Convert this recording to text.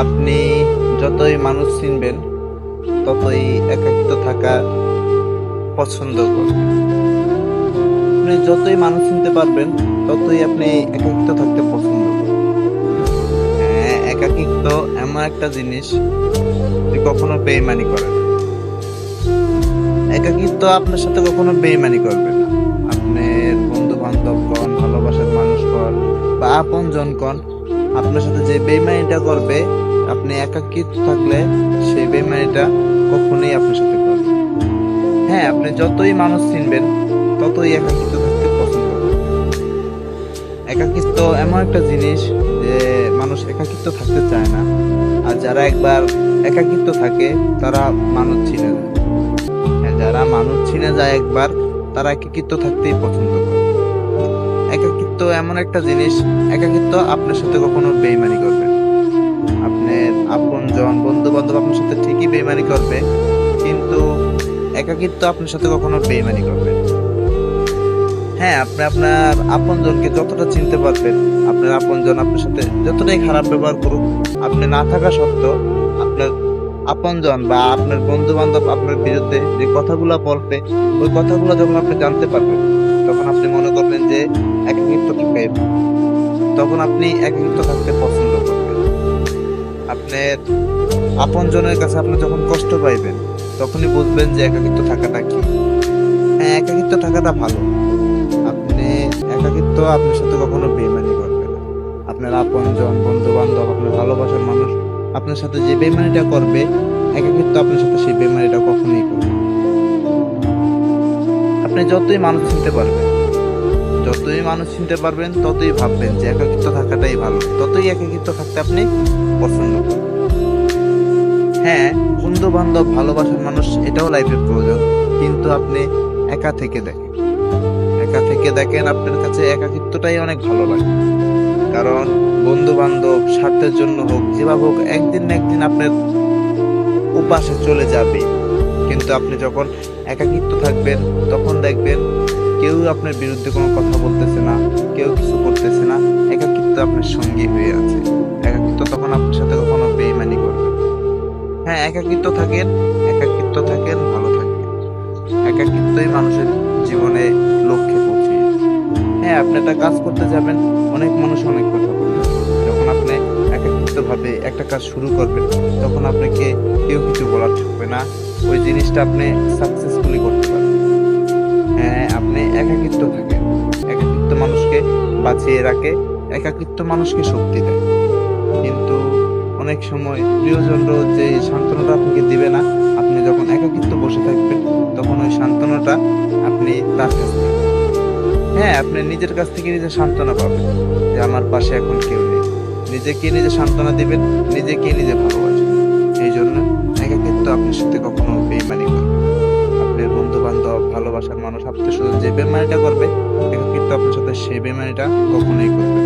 আপনি যতই মানুষ চিনবেন ততই একাকিত্ব থাকা পছন্দ করবেন। আপনি যতই মানুষ চিনতে পারবেন ততই আপনি একাকিত্ব থাকতে পছন্দ করবেন। হ্যাঁ, একাকিত্ব এমন একটা জিনিস যে কখনো বেইমানি করে না। একাকিত্ব আপনার সাথে কখনো বেইমানি করবে না। আপনার বন্ধু বান্ধব কন, ভালোবাসার মানুষ কন বা আপন জন কন, আপনার সাথে যে বেইমানিটা করবে, আপনি একাকিত্ব থাকলে সেই বেইমানিটা কখনোই আপনার সাথে করবে না। হ্যাঁ, আপনি যতই মানুষ চিনবেন ততই একাকিত্ব থাকতে পছন্দ করবেন। একাকিত্ব এমন একটা জিনিস যে মানুষ একাকিত্ব থাকতে চায় না, আর যারা একবার একাকিত্ব থাকে তারা মানুষ চিনে যায়। হ্যাঁ, যারা মানুষ চিনে যায় একবার, তারা একাকিত্ব থাকতেই পছন্দ করে। একাকিত্ব এমন একটা জিনিস, একাকিত্ব আপনার সাথে কখনো বেইমানি করবে না। আপনার আপন জন বন্ধু বান্ধব আপনার সাথে ঠিকই বেইমানি করবে, কিন্তু একাকিত্ব আপনার সাথে কখনো বেইমানি করবে না। হ্যাঁ, আপনি আপনার আপনজনকে যতটা চিনতে পারবেন, আপনার আপনজন আপনার সাথে যতটাই খারাপ ব্যবহার করুক, আপনি না থাকা সত্ত্বেও আপনার আপনজন বা আপনার বন্ধু বান্ধব আপনার বিরুদ্ধে যে কথাগুলো বলবে, ওই কথাগুলো যখন আপনি জানতে পারবেন, তখন আপনি মনে করবেন যে একাকিত্ব থাকাই ভালো। তখন আপনি একাকিত্ব থাকতে পছন্দ করবেন। আপনার আপনজনের কাছে আপনি যখন কষ্ট পাইবেন, তখনই বুঝবেন যে একাকিত্ব থাকাটা কি। হ্যাঁ, একাকিত্ব থাকাটা ভালো। আপনি একাকিত্ব আপনার সাথে কখনো বেইমানি করবে না। আপনার আপনজন বন্ধু বান্ধব আপনার ভালোবাসার মানুষ আপনার সাথে যে বেইমানিটা করবে, একাকিত্ব আপনার সাথে সেই বেইমানিটা কখনোই করবে না। আপনি যতই মানুষ চিনতে পারবেন ততই ভাববেন যে একাকিত্ব থাকাটাই ভালো, ততই একাকিত্ব থাকতে আপনি পছন্দ করবেন। হ্যাঁ, বন্ধু বান্ধব ভালোবাসার মানুষ এটাও লাইফের প্রয়োজন, কিন্তু আপনি একা থেকে দেখেন, আপনার কাছে একাকিত্বটাই অনেক ভালো লাগে। কারণ বন্ধু বান্ধব স্বার্থের জন্য হোক, যেভাবে হোক, একদিন না একদিন আপনার উপাসে চলে যাবে। কিন্তু আপনি যখন একাকিত্ব থাকবেন, তখন দেখবেন কেউ আপনার বিরুদ্ধে কোনো কথা বলতেছে না, কেউ কিছু করতেছে না। একাকিত্ব আপনার সঙ্গী হয়ে আছে। একাকিত্ব তখন আপনার সাথে কখনো বেইমানি করবে না। হ্যাঁ, একাকিত্ব থাকেন, ভালো থাকবেন। একাকিত্বই মানুষের জীবনে লক্ষ্যে পৌঁছিয়ে দেয়। হ্যাঁ, আপনি একটা কাজ করতে যাবেন, অনেক মানুষ অনেক কথা বলবে। যখন আপনি একাকিত্ব ভাবে একটা কাজ শুরু করবেন, তখন আপনাকে কেউ কিছু বলার থাকবে না। ওই জিনিসটা আপনি সাকসেসফুলি করতে পারবেন। হ্যাঁ, আপনি একাকিত্ব থাকেন। একাকিত্ব মানুষকে বাঁচিয়ে রাখে, একাকিত্ব মানুষকে শক্তি দেয়। কিন্তু অনেক সময় প্রিয়জনরা যে সান্ত্বনাটা আপনাকে দিবে না, আপনি যখন একাকিত্ব বসে থাকবেন, তখন ওই সান্ত্বনাটা আপনি তার কাছ থেকে, হ্যাঁ, আপনি নিজের কাছ থেকে নিজে সান্ত্বনা পাবেন যে আমার পাশে এখন কেউ নেই। নিজেকে নিজে সান্ত্বনা দিবেন, নিজেকে নিজে ভালোবাসবেন। এই জন্য একাকিত্ব আপনার সাথে কখনো বেইমানি করবে না। আপনার বন্ধু বান্ধব ভালোবাসার মানুষ আপনার সাথে যে বেইমানিটা করবে, একাকিত্ব আপনার সাথে সেই বেইমানিটা কখনোই করবে না।